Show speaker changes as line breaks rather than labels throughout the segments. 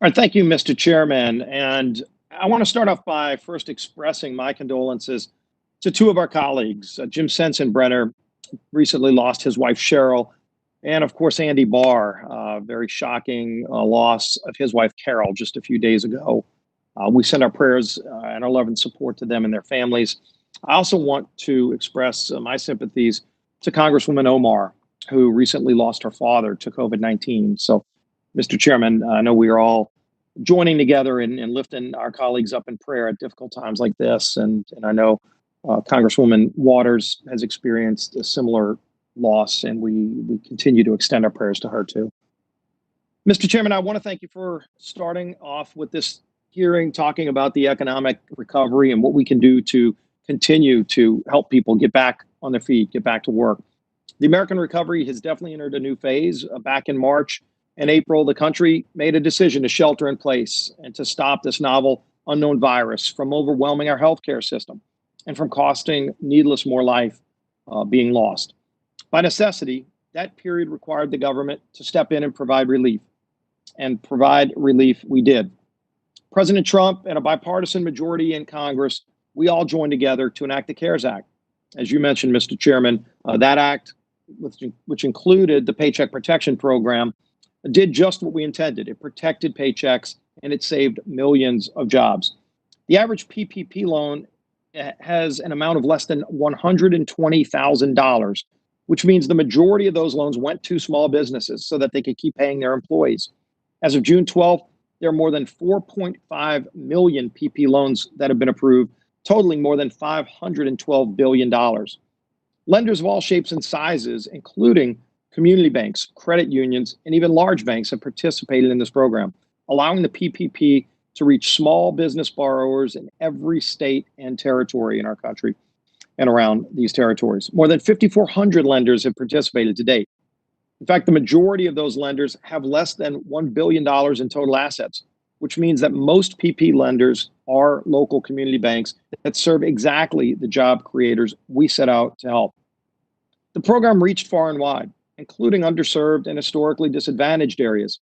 All right, thank you, Mr. Chairman. And I want to start off by first expressing my condolences to two of our colleagues. Jim Sensenbrenner recently lost his wife, Cheryl, and of course, Andy Barr, very shocking loss of his wife, Carol, just a few days ago. We send our prayers and our love and support to them and their families. I also want to express my sympathies to Congresswoman Omar, who recently lost her father to COVID-19. So, Mr. Chairman, I know we are all joining together and lifting our colleagues up in prayer at difficult times like this. And I know Congresswoman Waters has experienced a similar loss, and we continue to extend our prayers to her too. Mr. Chairman, I want to thank you for starting off with this hearing, talking about the economic recovery and what we can do to continue to help people get back on their feet, get back to work. The American recovery has definitely entered a new phase. Back in March and April, the country made a decision to shelter in place and to stop this novel unknown virus from overwhelming our healthcare system and from costing needless more life being lost. By necessity, that period required the government to step in and provide relief. And provide relief we did. President Trump and a bipartisan majority in Congress, we all joined together to enact the CARES Act. As you mentioned, Mr. Chairman, that act, which included the Paycheck Protection Program, did just what we intended. It protected paychecks and it saved millions of jobs. The average PPP loan has an amount of less than $120,000, which means the majority of those loans went to small businesses so that they could keep paying their employees. As of June 12th, there are more than 4.5 million PP loans that have been approved, totaling more than $512 billion. Lenders of all shapes and sizes, including community banks, credit unions, and even large banks, have participated in this program, allowing the PPP to reach small business borrowers in every state and territory in our country and around these territories. More than 5,400 lenders have participated to date. In fact, the majority of those lenders have less than $1 billion in total assets, which means that most PP lenders are local community banks that serve exactly the job creators we set out to help. The program reached far and wide, including underserved and historically disadvantaged areas.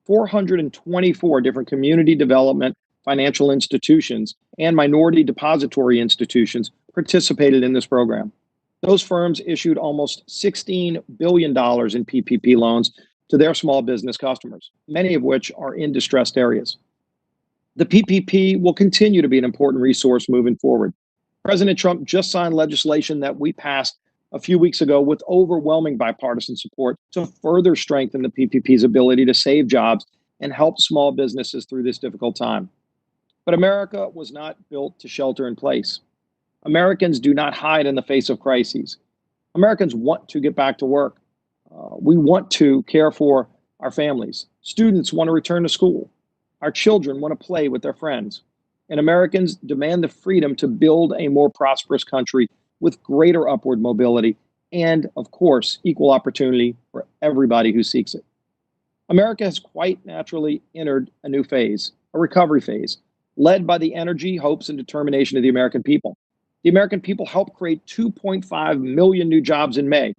424 different community development financial institutions and minority depository institutions participated in this program. Those firms issued almost $16 billion in PPP loans to their small business customers, many of which are in distressed areas. The PPP will continue to be an important resource moving forward. President Trump just signed legislation that we passed a few weeks ago with overwhelming bipartisan support to further strengthen the PPP's ability to save jobs and help small businesses through this difficult time. But America was not built to shelter in place. Americans do not hide in the face of crises. Americans want to get back to work. We want to care for our families. Students want to return to school. Our children want to play with their friends. And Americans demand the freedom to build a more prosperous country with greater upward mobility and, of course, equal opportunity for everybody who seeks it. America has quite naturally entered a new phase, a recovery phase, led by the energy, hopes, and determination of the American people. The American people helped create 2.5 million new jobs in May,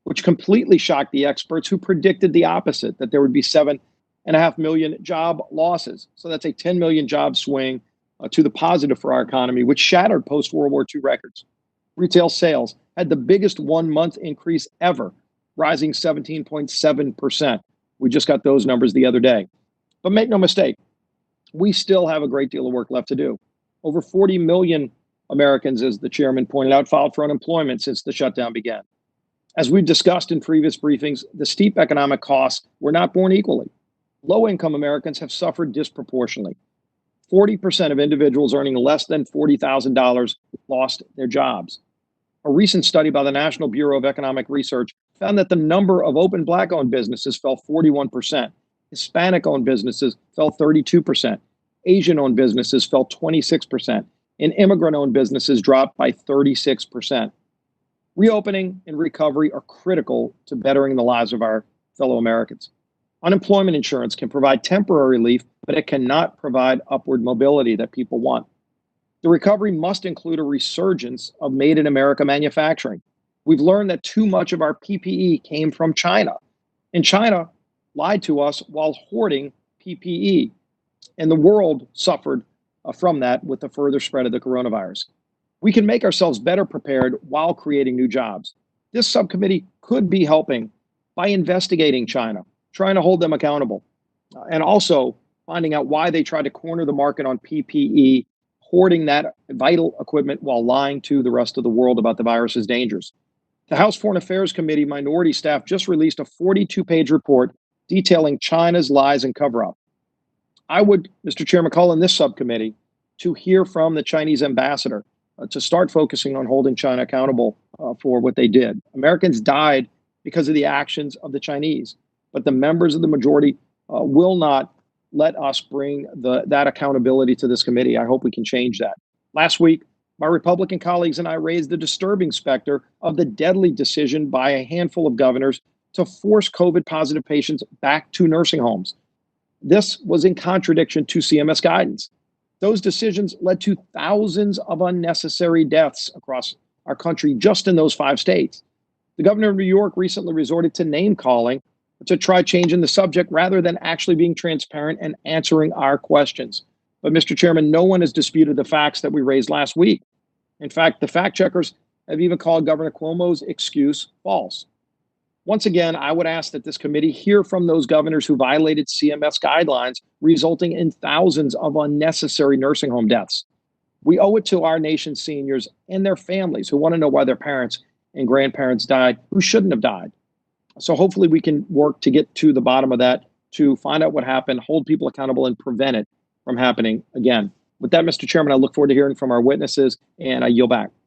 which completely shocked the experts who predicted the opposite, that there would be 7.5 million job losses. So that's a 10 million job swing to the positive for our economy, which shattered post-World War II records. Retail sales had the biggest one-month increase ever, rising 17.7%. We just got those numbers the other day. But make no mistake, we still have a great deal of work left to do. Over 40 million Americans, as the chairman pointed out, filed for unemployment since the shutdown began. As we've discussed in previous briefings, the steep economic costs were not borne equally. Low-income Americans have suffered disproportionately. 40% of individuals earning less than $40,000 lost their jobs. A recent study by the National Bureau of Economic Research found that the number of open Black-owned businesses fell 41%. Hispanic-owned businesses fell 32%. Asian-owned businesses fell 26%. And immigrant-owned businesses dropped by 36%. Reopening and recovery are critical to bettering the lives of our fellow Americans. Unemployment insurance can provide temporary relief, but it cannot provide upward mobility that people want. The recovery must include a resurgence of made in America manufacturing. We've learned that too much of our PPE came from China, and China lied to us while hoarding PPE. And the world suffered from that with the further spread of the coronavirus. We can make ourselves better prepared while creating new jobs. This subcommittee could be helping by investigating China, trying to hold them accountable, and also finding out why they tried to corner the market on PPE, hoarding that vital equipment while lying to the rest of the world about the virus's dangers. The House Foreign Affairs Committee minority staff just released a 42-page report detailing China's lies and cover-up. I would, Mr. Chairman, call in this subcommittee to hear from the Chinese ambassador to start focusing on holding China accountable for what they did. Americans died because of the actions of the Chinese, but the members of the majority will not let us bring that accountability to this committee. I hope we can change that. Last week, my Republican colleagues and I raised the disturbing specter of the deadly decision by a handful of governors to force COVID-positive patients back to nursing homes. This was in contradiction to CMS guidance. Those decisions led to thousands of unnecessary deaths across our country just in those 5 states. The governor of New York recently resorted to name calling to try changing the subject rather than actually being transparent and answering our questions. But Mr. Chairman, no one has disputed the facts that we raised last week. In fact, the fact checkers have even called Governor Cuomo's excuse false. Once again, I would ask that this committee hear from those governors who violated CMS guidelines, resulting in thousands of unnecessary nursing home deaths. We owe it to our nation's seniors and their families who want to know why their parents and grandparents died who shouldn't have died. So hopefully we can work to get to the bottom of that, to find out what happened, hold people accountable, and prevent it from happening again. With that, Mr. Chairman, I look forward to hearing from our witnesses, and I yield back.